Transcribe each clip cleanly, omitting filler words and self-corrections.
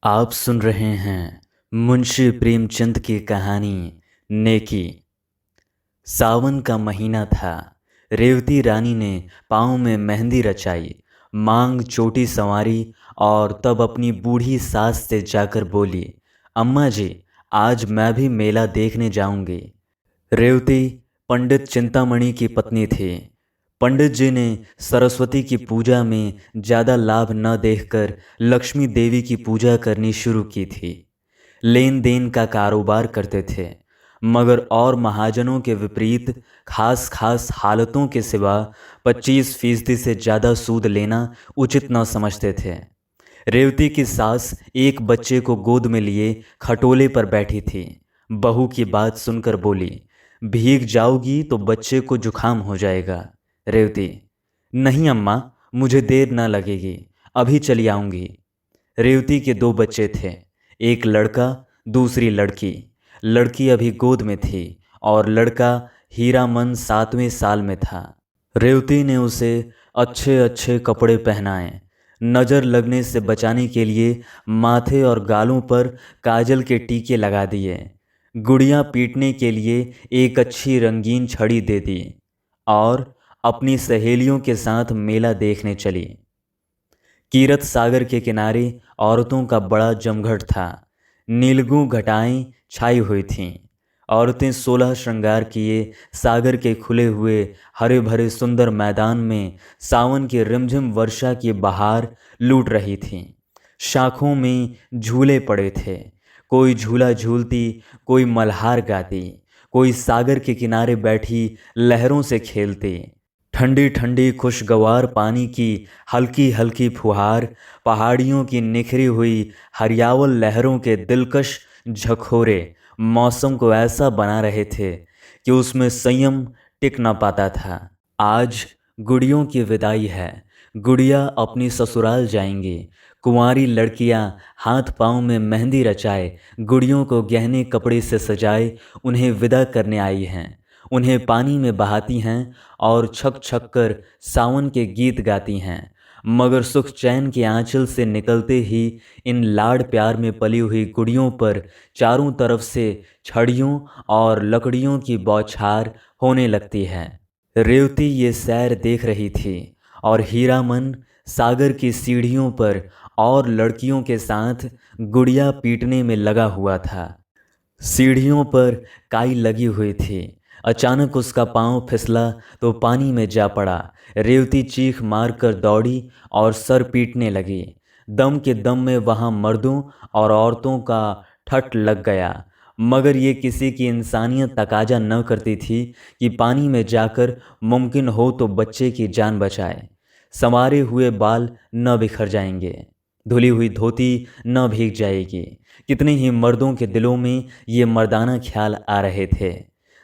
आप सुन रहे हैं मुंशी प्रेमचंद की कहानी नेकी। सावन का महीना था। रेवती रानी ने पाँव में मेहंदी रचाई, मांग चोटी संवारी और तब अपनी बूढ़ी सास से जाकर बोली, अम्मा जी, आज मैं भी मेला देखने जाऊंगी। रेवती पंडित चिंतामणि की पत्नी थी। पंडित जी ने सरस्वती की पूजा में ज़्यादा लाभ न देखकर लक्ष्मी देवी की पूजा करनी शुरू की थी। लेन देन का कारोबार करते थे, मगर और महाजनों के विपरीत खास खास हालतों के सिवा 25% से ज़्यादा सूद लेना उचित न समझते थे। रेवती की सास एक बच्चे को गोद में लिए खटोले पर बैठी थी। बहू की बात सुनकर बोली, भीग जाओगी तो बच्चे को जुखाम हो जाएगा। रेवती, नहीं अम्मा, मुझे देर न लगेगी, अभी चली आऊंगी। रेवती के 2 बच्चे थे, एक लड़का, दूसरी लड़की। लड़की अभी गोद में थी और लड़का हीरामन 7वें साल में था। रेवती ने उसे अच्छे अच्छे कपड़े पहनाए, नज़र लगने से बचाने के लिए माथे और गालों पर काजल के टीके लगा दिए, गुड़िया पीटने के लिए एक अच्छी रंगीन छड़ी दे दी और अपनी सहेलियों के साथ मेला देखने चली। कीरत सागर के किनारे औरतों का बड़ा जमघट था। नीलगू घटाएं छाई हुई थीं। औरतें 16 श्रृंगार किए सागर के खुले हुए हरे भरे सुंदर मैदान में सावन की रिमझिम वर्षा की बहार लूट रही थीं। शाखों में झूले पड़े थे, कोई झूला झूलती, कोई मल्हार गाती, कोई सागर के किनारे बैठी लहरों से खेलती। ठंडी ठंडी खुशगवार पानी की हल्की हल्की फुहार पहाड़ियों की निखरी हुई हरियावल लहरों के दिलकश झखोरे मौसम को ऐसा बना रहे थे कि उसमें संयम टिक न पाता था। आज गुड़ियों की विदाई है। गुड़िया अपनी ससुराल जाएंगी। कुंवारी लड़कियां हाथ पांव में मेहंदी रचाए, गुड़ियों को गहने कपड़े से सजाए उन्हें विदा करने आई हैं। उन्हें पानी में बहाती हैं और छक छक कर सावन के गीत गाती हैं। मगर सुख चैन के आंचल से निकलते ही इन लाड़ प्यार में पली हुई गुड़ियों पर चारों तरफ से छड़ियों और लकड़ियों की बौछार होने लगती है। रेवती ये सैर देख रही थी और हीरामन सागर की सीढ़ियों पर और लड़कियों के साथ गुड़िया पीटने में लगा हुआ था। सीढ़ियों पर काई लगी हुई थी। अचानक उसका पांव फिसला तो पानी में जा पड़ा। रेवती चीख मारकर दौड़ी और सर पीटने लगी। दम के दम में वहां मर्दों और औरतों का ठट लग गया, मगर ये किसी की इंसानियत तकाजा न करती थी कि पानी में जाकर मुमकिन हो तो बच्चे की जान बचाए। संवारे हुए बाल न बिखर जाएंगे, धुली हुई धोती न भीग जाएगी। कितने ही मर्दों के दिलों में ये मर्दाना ख्याल आ रहे थे।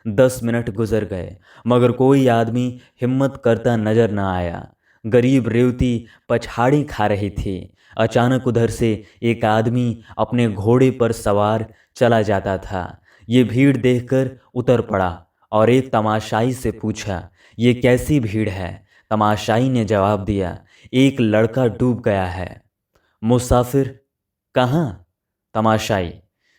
10 मिनट गुजर गए, मगर कोई आदमी हिम्मत करता नजर न आया। गरीब रेवती पछाड़ी खा रही थी। अचानक उधर से एक आदमी अपने घोड़े पर सवार चला जाता था। ये भीड़ देखकर उतर पड़ा और एक तमाशाई से पूछा, ये कैसी भीड़ है? तमाशाई ने जवाब दिया, एक लड़का डूब गया है। मुसाफिर कहाँ? तमाशाई,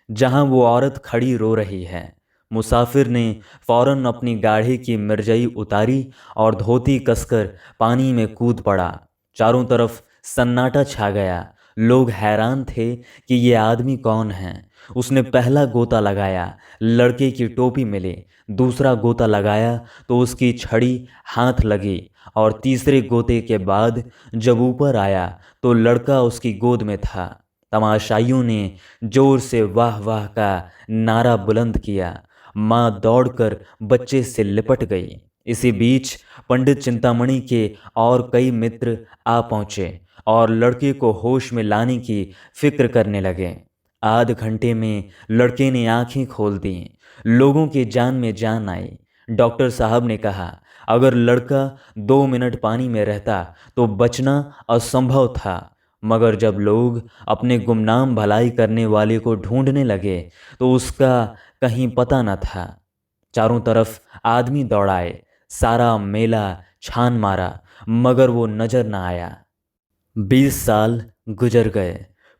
जहाँ वो औरत खड़ी रो रही है। मुसाफिर ने फौरन अपनी गाढ़ी की मिर्जई उतारी और धोती कसकर पानी में कूद पड़ा। चारों तरफ सन्नाटा छा गया। लोग हैरान थे कि ये आदमी कौन है। उसने पहला गोता लगाया, लड़के की टोपी मिली। दूसरा गोता लगाया तो उसकी छड़ी हाथ लगी और तीसरे गोते के बाद जब ऊपर आया तो लड़का उसकी गोद में था। तमाशाइयों ने जोर से वाह वाह का नारा बुलंद किया। माँ दौड़कर बच्चे से लिपट गई। इसी बीच पंडित चिंतामणि के और कई मित्र आ पहुँचे और लड़के को होश में लाने की फिक्र करने लगे। आध घंटे में लड़के ने आंखें खोल दी। लोगों की जान में जान आई। डॉक्टर साहब ने कहा, अगर लड़का 2 मिनट पानी में रहता तो बचना असंभव था। मगर जब लोग अपने गुमनाम भलाई करने वाले को ढूंढने लगे तो उसका कहीं पता न था। चारों तरफ आदमी दौड़ाए, सारा मेला छान मारा, मगर वो नजर न आया। 20 साल गुजर गए।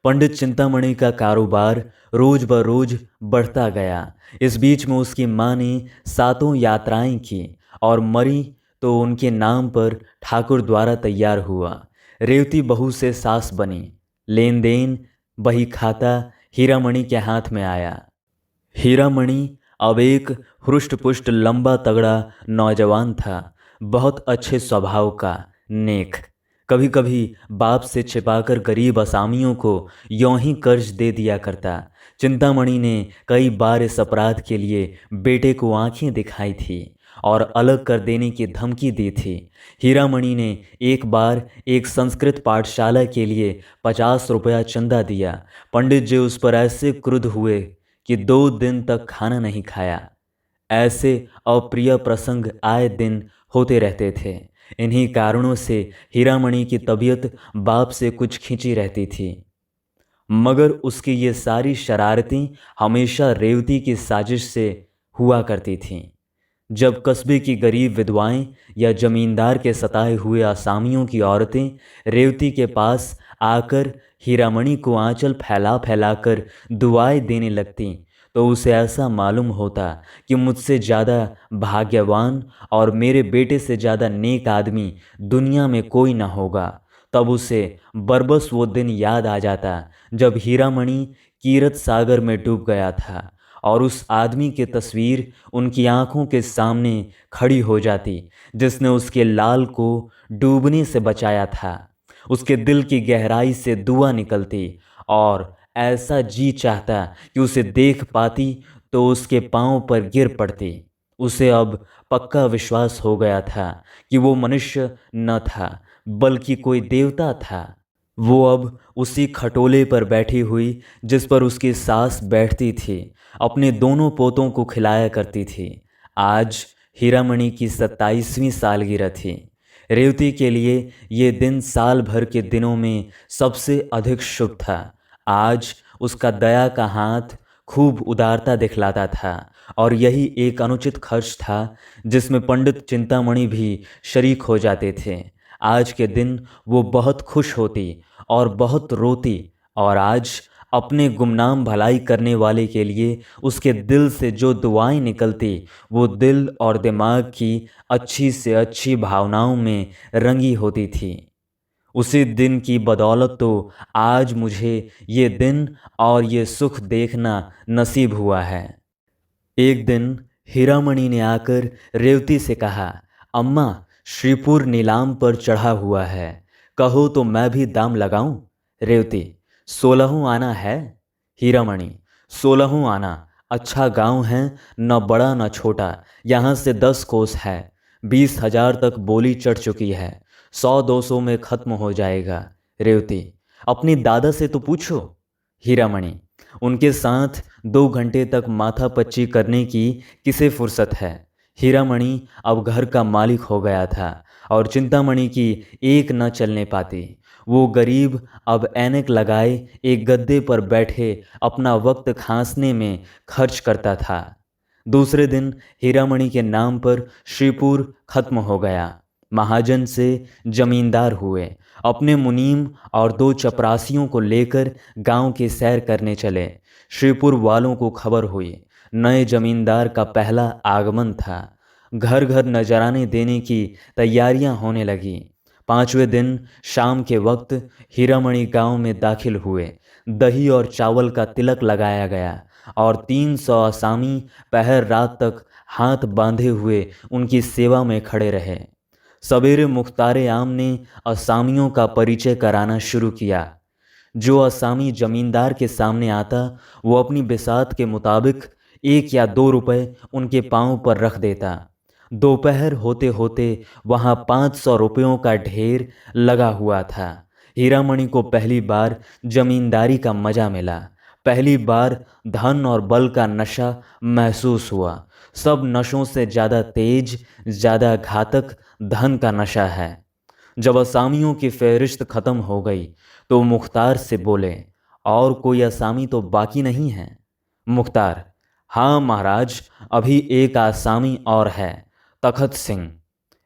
पंडित चिंतामणि का कारोबार रोज ब रोज बढ़ता गया। इस बीच में उसकी माँ ने 7 यात्राएं की और मरी तो उनके नाम पर ठाकुर द्वारा तैयार हुआ। रेवती बहू से सास बनी। लेन देन बही खाता हीरामणि के हाथ में आया। हीरामणि अब एक हृष्ट पुष्ट लंबा तगड़ा नौजवान था, बहुत अच्छे स्वभाव का, नेक। कभी कभी बाप से छिपाकर गरीब असामियों को यों ही कर्ज दे दिया करता। चिंतामणि ने कई बार इस अपराध के लिए बेटे को आंखें दिखाई थी और अलग कर देने की धमकी दी थी। हीरामणि ने एक बार एक संस्कृत पाठशाला के लिए 50 रुपया चंदा दिया। पंडित जी उस पर ऐसे क्रुद्ध हुए कि 2 दिन तक खाना नहीं खाया। ऐसे अप्रिय प्रसंग आए दिन होते रहते थे। इन्हीं कारणों से हीरामणि की तबीयत बाप से कुछ खींची रहती थी, मगर उसकी ये सारी शरारतें हमेशा रेवती की साजिश से हुआ करती थीं। जब कस्बे की गरीब विधवाएं या जमींदार के सताए हुए असामियों की औरतें रेवती के पास आकर हीरामणि को आंचल फैला फैलाकर दुआएं देने लगतीं, तो उसे ऐसा मालूम होता कि मुझसे ज़्यादा भाग्यवान और मेरे बेटे से ज़्यादा नेक आदमी दुनिया में कोई न होगा। तब उसे बरबस वो दिन याद आ जाता जब हीरामणि कीरत सागर में डूब गया था और उस आदमी की तस्वीर उनकी आंखों के सामने खड़ी हो जाती जिसने उसके लाल को डूबने से बचाया था। उसके दिल की गहराई से दुआ निकलती और ऐसा जी चाहता कि उसे देख पाती तो उसके पांव पर गिर पड़ती। उसे अब पक्का विश्वास हो गया था कि वो मनुष्य न था बल्कि कोई देवता था। वो अब उसी खटोले पर बैठी हुई जिस पर उसकी सास बैठती थी, अपने दोनों पोतों को खिलाया करती थी। आज हीरामणि की 27वीं सालगिरह थी। रेवती के लिए ये दिन साल भर के दिनों में सबसे अधिक शुभ था। आज उसका दया का हाथ खूब उदारता दिखलाता था और यही एक अनुचित खर्च था जिसमें पंडित चिंतामणि भी शरीक हो जाते थे। आज के दिन वो बहुत खुश होती और बहुत रोती और आज अपने गुमनाम भलाई करने वाले के लिए उसके दिल से जो दुआएं निकलती वो दिल और दिमाग की अच्छी से अच्छी भावनाओं में रंगी होती थी। उसी दिन की बदौलत तो आज मुझे ये दिन और ये सुख देखना नसीब हुआ है। एक दिन हीरामणि ने आकर रेवती से कहा, अम्मा, श्रीपुर नीलाम पर चढ़ा हुआ है, कहो तो मैं भी दाम लगाऊं। रेवती, 16 आना है। हीरामणि, 16 आना। अच्छा गांव है, न बड़ा न छोटा, यहाँ से 10 कोस है। 20,000 तक बोली चढ़ चुकी है, 100-200 में खत्म हो जाएगा। रेवती, अपनी दादा से तो पूछो। हीरामणि, उनके साथ 2 घंटे तक माथापच्ची करने की किसे फुर्सत है। हीरामणि अब घर का मालिक हो गया था और चिंतामणि की एक न चलने पाती। वो गरीब अब ऐनक लगाए एक गद्दे पर बैठे अपना वक्त खांसने में खर्च करता था। दूसरे दिन हीरामणि के नाम पर श्रीपुर खत्म हो गया। महाजन से जमींदार हुए, अपने मुनीम और 2 चपरासियों को लेकर गांव की सैर करने चले। श्रीपुर वालों को खबर हुई, नए जमींदार का पहला आगमन था। घर घर नजराने देने की तैयारियां होने लगी। 5वें दिन शाम के वक्त हीरामणि गांव में दाखिल हुए। दही और चावल का तिलक लगाया गया और 300 असामी पहर रात तक हाथ बांधे हुए उनकी सेवा में खड़े रहे। सवेरे मुख्तारे आम ने असामियों का परिचय कराना शुरू किया। जो असामी जमींदार के सामने आता वो अपनी बिसात के मुताबिक 1 या 2 रुपए उनके पांव पर रख देता। दोपहर होते होते वहां 500 रुपयों का ढेर लगा हुआ था। हीरामणि को पहली बार जमींदारी का मजा मिला। पहली बार धन और बल का नशा महसूस हुआ। सब नशों से ज़्यादा तेज, ज़्यादा घातक धन का नशा है। जब असामियों की फहरिस्त खत्म हो गई तो मुख्तार से बोले, और कोई असामी तो बाकी नहीं है। मुख्तार, हाँ महाराज, अभी एक आसामी और है, तखत सिंह।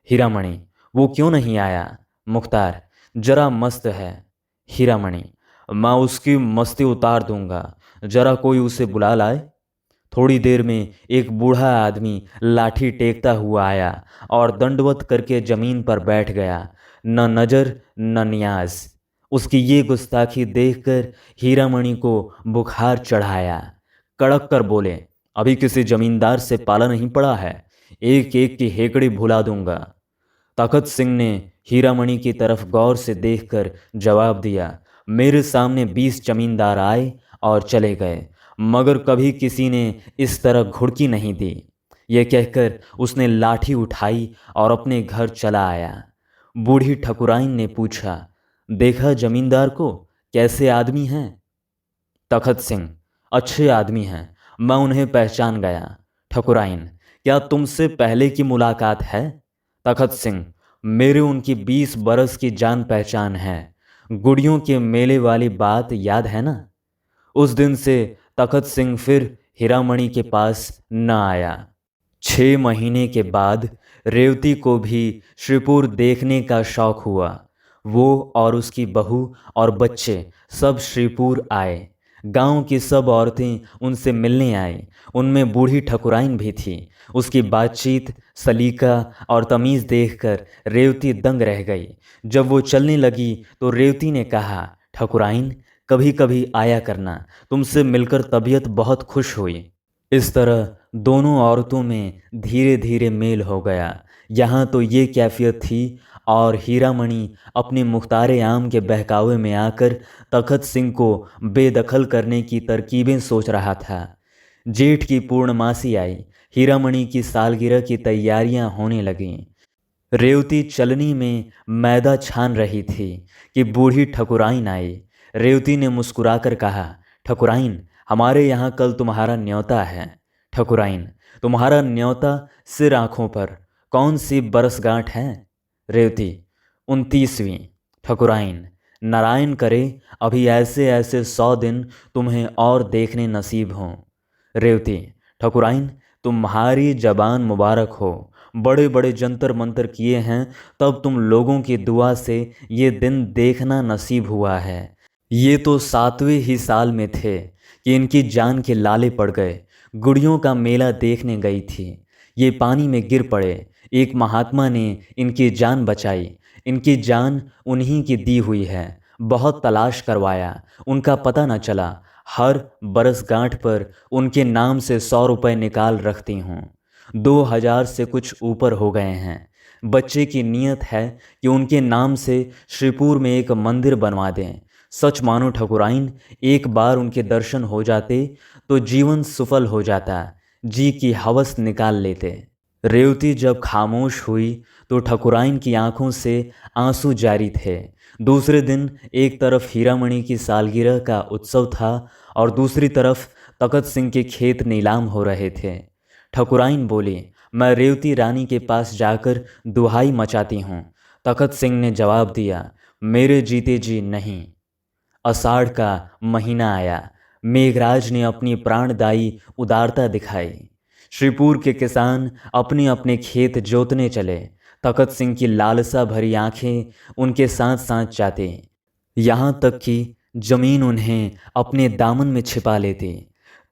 हीरामणि, वो क्यों नहीं आया। मुख्तार, जरा मस्त है। हीरामणि, मैं उसकी मस्ती उतार दूंगा। जरा कोई उसे बुला लाए। थोड़ी देर में एक बूढ़ा आदमी लाठी टेकता हुआ आया और दंडवत करके जमीन पर बैठ गया। न नजर न नियाज। उसकी ये गुस्ताखी देखकर हीरामणि को बुखार चढ़ाया। कड़क कर बोले, अभी किसी जमींदार से पाला नहीं पड़ा है, एक एक की हेकड़ी भुला दूंगा। तखत सिंह ने हीरामणि की तरफ गौर से देखकर जवाब दिया, मेरे सामने 20 जमींदार आए और चले गए, मगर कभी किसी ने इस तरह घुड़की नहीं दी। ये कहकर उसने लाठी उठाई और अपने घर चला आया। बूढ़ी ठकुराइन ने पूछा, देखा जमींदार को, कैसे आदमी हैं? तखत सिंह, अच्छे आदमी हैं, मैं उन्हें पहचान गया। ठकुराइन, क्या तुमसे पहले की मुलाकात है? तखत सिंह, मेरे उनकी 20 बरस की जान पहचान है। गुड़ियों के मेले वाली बात याद है ना? उस दिन से तखत सिंह फिर हीरामणि के पास न आया। 6 महीने के बाद रेवती को भी श्रीपुर देखने का शौक हुआ। वो और उसकी बहू और बच्चे सब श्रीपुर आए। गांव की सब औरतें उनसे मिलने आईं। उनमें बूढ़ी ठकुराइन भी थी। उसकी बातचीत, सलीका और तमीज़ देखकर रेवती दंग रह गई। जब वो चलने लगी तो रेवती ने कहा, ठकुराइन, कभी कभी आया करना, तुमसे मिलकर तबीयत बहुत खुश हुई। इस तरह दोनों औरतों में धीरे धीरे मेल हो गया। यहाँ तो ये कैफियत थी और हीरामणि अपने मुख्तारे आम के बहकावे में आकर तखत सिंह को बेदखल करने की तरकीबें सोच रहा था। जेठ की पूर्णमासी आई। हीरामणि की सालगिरह की तैयारियां होने लगीं। रेवती चलनी में मैदा छान रही थी कि बूढ़ी ठकुराइन आई। रेवती ने मुस्कुराकर कहा, ठकुराइन, हमारे यहाँ कल तुम्हारा न्योता है। ठकुराइन, तुम्हारा न्योता सिर आंखों पर, कौन सी बरसगांठ है? रेवती, 29वीं। ठकुराइन, नारायण करे अभी ऐसे ऐसे 100 दिन तुम्हें और देखने नसीब हों। रेवती, ठकुराइन, तुम्हारी जबान मुबारक हो, बड़े बड़े जंतर मंतर किए हैं, तब तुम लोगों की दुआ से ये दिन देखना नसीब हुआ है। ये तो 7वें ही साल में थे कि इनकी जान के लाले पड़ गए। गुड़ियों का मेला देखने गई थी, ये पानी में गिर पड़े। एक महात्मा ने इनकी जान बचाई। इनकी जान उन्हीं की दी हुई है। बहुत तलाश करवाया, उनका पता न चला। हर बरसगांठ पर उनके नाम से 100 रुपये निकाल रखती हूँ। 2000 से कुछ ऊपर हो गए हैं। बच्चे की नीयत है कि उनके नाम से श्रीपुर में एक मंदिर बनवा दें। सच मानो ठकुराइन, एक बार उनके दर्शन हो जाते तो जीवन सफल हो जाता, जी की हवस निकाल लेते। रेवती जब खामोश हुई तो ठकुराइन की आंखों से आंसू जारी थे। दूसरे दिन एक तरफ हीरामणि की सालगिरह का उत्सव था और दूसरी तरफ तखत सिंह के खेत नीलाम हो रहे थे। ठकुराइन बोली, मैं रेवती रानी के पास जाकर दुहाई मचाती हूँ। तखत सिंह ने जवाब दिया, मेरे जीते जी नहीं। आषाढ़ का महीना आया। मेघराज ने अपनी प्राणदायी उदारता दिखाई। श्रीपुर के किसान अपने अपने खेत जोतने चले। तखत सिंह की लालसा भरी आंखें उनके साथ साथ जाती, यहाँ तक कि जमीन उन्हें अपने दामन में छिपा लेती।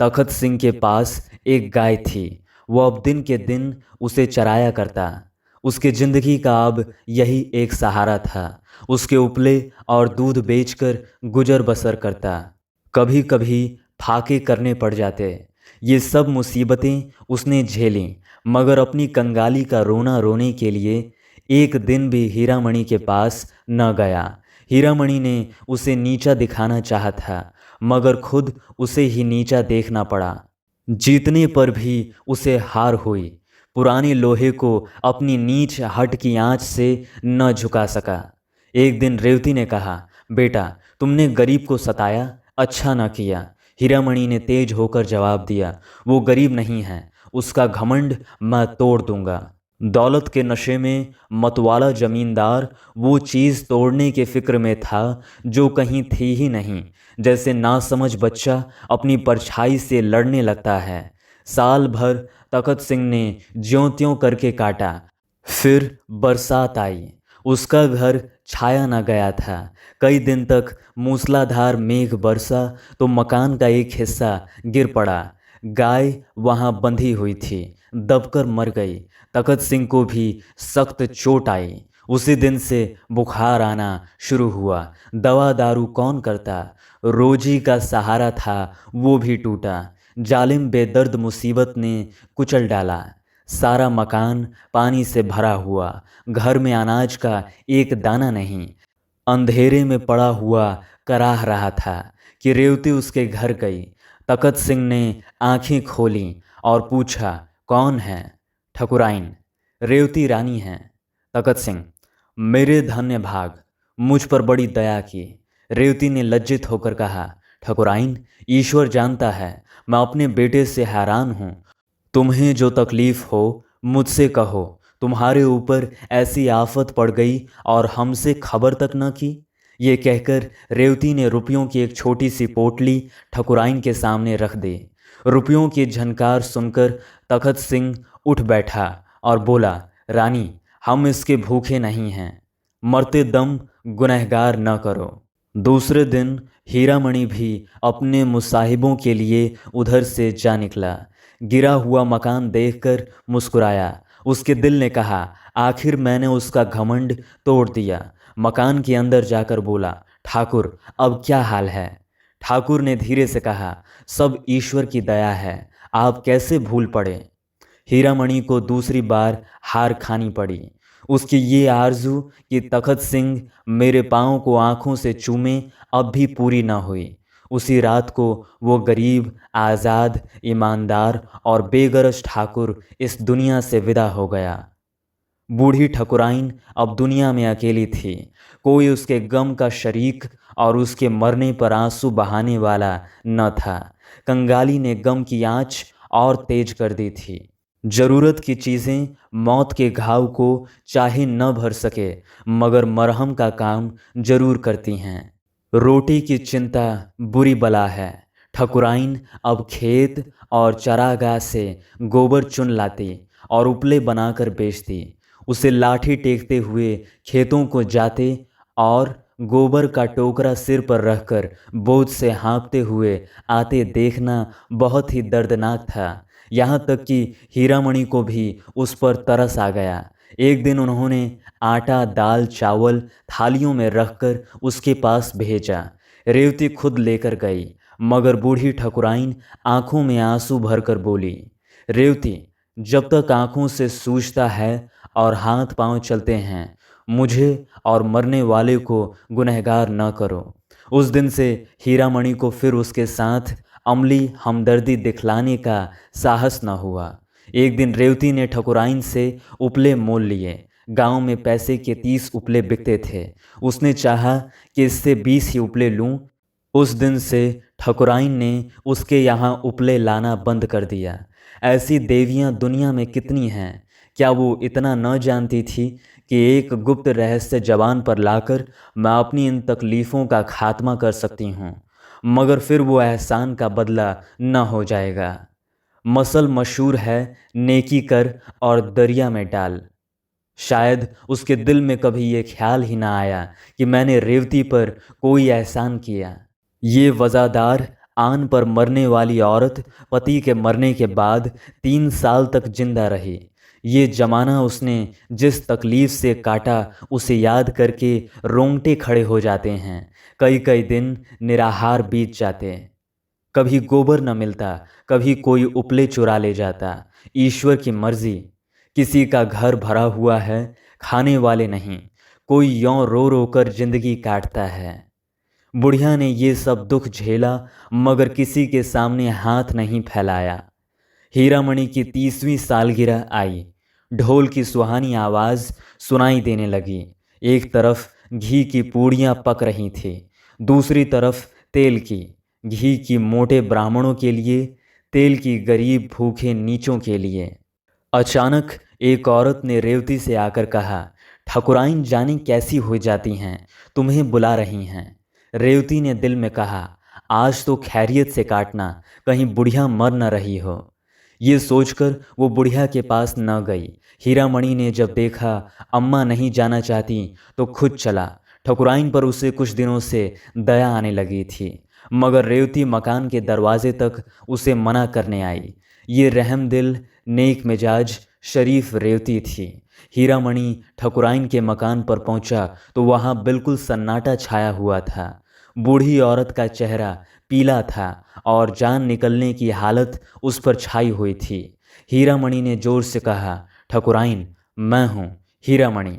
तखत सिंह के पास एक गाय थी। वो अब दिन के दिन उसे चराया करता। उसकी जिंदगी का अब यही एक सहारा था। उसके उपले और दूध बेचकर गुजर बसर करता। कभी कभी फाके करने पड़ जाते। ये सब मुसीबतें उसने झेलीं, मगर अपनी कंगाली का रोना रोने के लिए एक दिन भी हीरामणि के पास न गया। हीरामणि ने उसे नीचा दिखाना चाहा था, मगर खुद उसे ही नीचा देखना पड़ा। जीतने पर भी उसे हार हुई। पुराने लोहे को अपनी नीच हट की आंच से न झुका सका। एक दिन रेवती ने कहा, बेटा, तुमने गरीब को सताया, अच्छा न किया। हीरामणि ने तेज होकर जवाब दिया, वो गरीब नहीं है, उसका घमंड मैं तोड़ दूंगा। दौलत के नशे में मतवाला जमींदार वो चीज़ तोड़ने के फिक्र में था जो कहीं थी ही नहीं। जैसे नासमझ बच्चा अपनी परछाई से लड़ने लगता है। साल भर तखत सिंह ने ज्यों त्यों करके काटा। फिर बरसात आई। उसका घर छाया न गया था। कई दिन तक मूसलाधार मेघ बरसा तो मकान का एक हिस्सा गिर पड़ा। गाय वहां बंधी हुई थी, दबकर मर गई। तखत सिंह को भी सख्त चोट आई। उसी दिन से बुखार आना शुरू हुआ। दवा दारू कौन करता? रोजी का सहारा था, वो भी टूटा। जालिम बेदर्द मुसीबत ने कुचल डाला। सारा मकान पानी से भरा हुआ। घर में अनाज का एक दाना नहीं। अंधेरे में पड़ा हुआ कराह रहा था कि रेवती उसके घर गई। तखत सिंह ने आंखें खोली और पूछा, कौन है? ठकुराइन, रेवती रानी है। तखत सिंह, मेरे धन्य भाग, मुझ पर बड़ी दया की। रेवती ने लज्जित होकर कहा, ठकुराइन, ईश्वर जानता है मैं अपने बेटे से हैरान हूँ। तुम्हें जो तकलीफ हो मुझसे कहो। तुम्हारे ऊपर ऐसी आफत पड़ गई और हमसे खबर तक न की। ये कहकर रेवती ने रुपयों की एक छोटी सी पोटली ठकुराइन के सामने रख दी। रुपयों की झनकार सुनकर तखत सिंह उठ बैठा और बोला, रानी, हम इसके भूखे नहीं हैं। मरते दम गुनहगार न करो। दूसरे दिन हीरामणि भी अपने मुसाहिबों के लिए उधर से जा निकला। गिरा हुआ मकान देखकर मुस्कुराया। उसके दिल ने कहा, आखिर मैंने उसका घमंड तोड़ दिया। मकान के अंदर जाकर बोला, ठाकुर, अब क्या हाल है? ठाकुर ने धीरे से कहा, सब ईश्वर की दया है, आप कैसे भूल पड़े। हीरामणि को दूसरी बार हार खानी पड़ी। उसकी ये आरजू कि तखत सिंह मेरे पाँव को आंखों से चूमे अब भी पूरी न हुई। उसी रात को वो गरीब, आज़ाद, ईमानदार और बेगरज ठाकुर इस दुनिया से विदा हो गया। बूढ़ी ठकुराइन अब दुनिया में अकेली थी। कोई उसके गम का शरीक और उसके मरने पर आंसू बहाने वाला न था। कंगाली ने गम की आंच और तेज कर दी थी। जरूरत की चीज़ें मौत के घाव को चाहे न भर सके मगर मरहम का काम जरूर करती हैं। रोटी की चिंता बुरी बला है। ठकुराइन अब खेत और चरागाह से गोबर चुन लाती और उपले बनाकर बेचती। उसे लाठी टेकते हुए खेतों को जाते और गोबर का टोकरा सिर पर रखकर बोझ से हाँकते हुए आते देखना बहुत ही दर्दनाक था। यहाँ तक कि हीरामणि को भी उस पर तरस आ गया। एक दिन उन्होंने आटा, दाल, चावल थालियों में रखकर उसके पास भेजा। रेवती खुद लेकर गई मगर बूढ़ी ठकुराइन आंखों में आंसू भरकर बोली, रेवती, जब तक आंखों से सूझता है और हाथ पांव चलते हैं, मुझे और मरने वाले को गुनहगार न करो। उस दिन से हीरामणि को फिर उसके साथ अमली हमदर्दी दिखलाने का साहस न हुआ। एक दिन रेवती ने ठकुराइन से उपले मोल लिए। गांव में पैसे के 30 उपले बिकते थे। उसने चाहा कि इससे 20 ही उपले लूं। उस दिन से ठकुराइन ने उसके यहाँ उपले लाना बंद कर दिया। ऐसी देवियाँ दुनिया में कितनी हैं। क्या वो इतना न जानती थी कि एक गुप्त रहस्य जबान पर लाकर मैं अपनी इन तकलीफ़ों का खात्मा कर सकती हूँ, मगर फिर वो एहसान का बदला न हो जाएगा। मसल मशहूर है, नेकी कर और दरिया में डाल। शायद उसके दिल में कभी ये ख्याल ही ना आया कि मैंने रेवती पर कोई एहसान किया। ये वज़ादार आन पर मरने वाली औरत पति के मरने के बाद 3 साल तक जिंदा रही। ये जमाना उसने जिस तकलीफ से काटा उसे याद करके रोंगटे खड़े हो जाते हैं। कई कई दिन निराहार बीत जाते। कभी गोबर न मिलता, कभी कोई उपले चुरा ले जाता। ईश्वर की मर्जी। किसी का घर भरा हुआ है, खाने वाले नहीं। कोई यों रो रो कर जिंदगी काटता है। बुढ़िया ने ये सब दुख झेला मगर किसी के सामने हाथ नहीं फैलाया। हीरामणि की 30वीं सालगिरह आई। ढोल की सुहानी आवाज़ सुनाई देने लगी। एक तरफ घी की पूड़ियाँ पक रही थी, दूसरी तरफ तेल की। घी की मोटे ब्राह्मणों के लिए, तेल की गरीब भूखे नीचों के लिए। अचानक एक औरत ने रेवती से आकर कहा, ठकुराइन जाने कैसी हो जाती हैं, तुम्हें बुला रही हैं। रेवती ने दिल में कहा, आज तो खैरियत से काटना, कहीं बुढ़िया मर न रही हो। ये सोचकर वो बुढ़िया के पास न गई। हीरामणि ने जब देखा अम्मा नहीं जाना चाहती तो खुद चला। ठकुराइन पर उसे कुछ दिनों से दया आने लगी थी, मगर रेवती मकान के दरवाजे तक उसे मना करने आई। ये रहमदिल, नेक मिजाज, शरीफ रेवती थी। हीरामणि ठकुराइन के मकान पर पहुंचा तो वहां बिल्कुल सन्नाटा छाया हुआ था। बूढ़ी औरत का चेहरा पीला था और जान निकलने की हालत उस पर छाई हुई थी। हीरामणि ने जोर से कहा, ठकुराइन, मैं हूँ हीरामणि।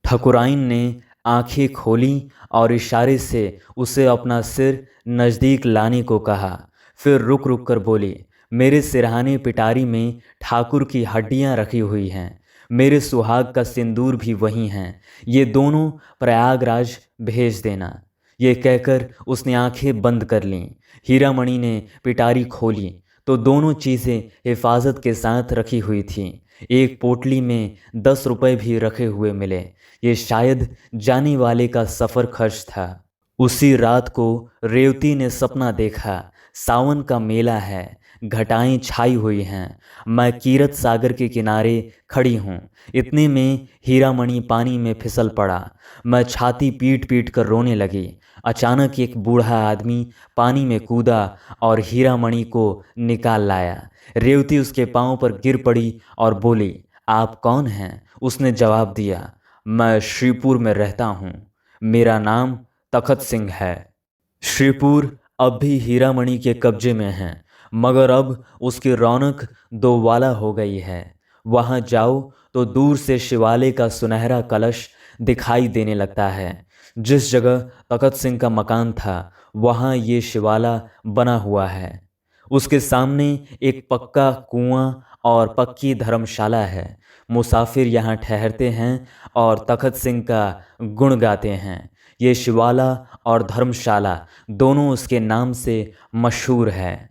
ठकुराइन ने आंखें खोली और इशारे से उसे अपना सिर नज़दीक लाने को कहा। फिर रुक रुक कर बोली, मेरे सिरहाने पिटारी में ठाकुर की हड्डियां रखी हुई हैं, मेरे सुहाग का सिंदूर भी वही हैं, ये दोनों प्रयागराज भेज देना। ये कहकर उसने आंखें बंद कर लीं। हीरामणि ने पिटारी खोली तो दोनों चीज़ें हिफाजत के साथ रखी हुई थीं। एक पोटली में 10 रुपए भी रखे हुए मिले। ये शायद जाने वाले का सफ़र खर्च था। उसी रात को रेवती ने सपना देखा। सावन का मेला है, घटाएं छाई हुई हैं, मैं कीरत सागर के किनारे खड़ी हूँ। इतने में हीरामणि पानी में फिसल पड़ा। मैं छाती पीट पीट कर रोने लगी। अचानक एक बूढ़ा आदमी पानी में कूदा और हीरामणि को निकाल लाया। रेवती उसके पांव पर गिर पड़ी और बोली, आप कौन हैं? उसने जवाब दिया, मैं श्रीपुर में रहता हूँ, मेरा नाम तखत सिंह है। श्रीपुर अब भी हीरामणि के कब्जे में है, मगर अब उसकी रौनक दोवाला हो गई है। वहाँ जाओ तो दूर से शिवालय का सुनहरा कलश दिखाई देने लगता है। जिस जगह तखत सिंह का मकान था वहाँ ये शिवाला बना हुआ है। उसके सामने एक पक्का कुआं और पक्की धर्मशाला है। मुसाफिर यहाँ ठहरते हैं और तखत सिंह का गुण गाते हैं। ये शिवाला और धर्मशाला दोनों उसके नाम से मशहूर है।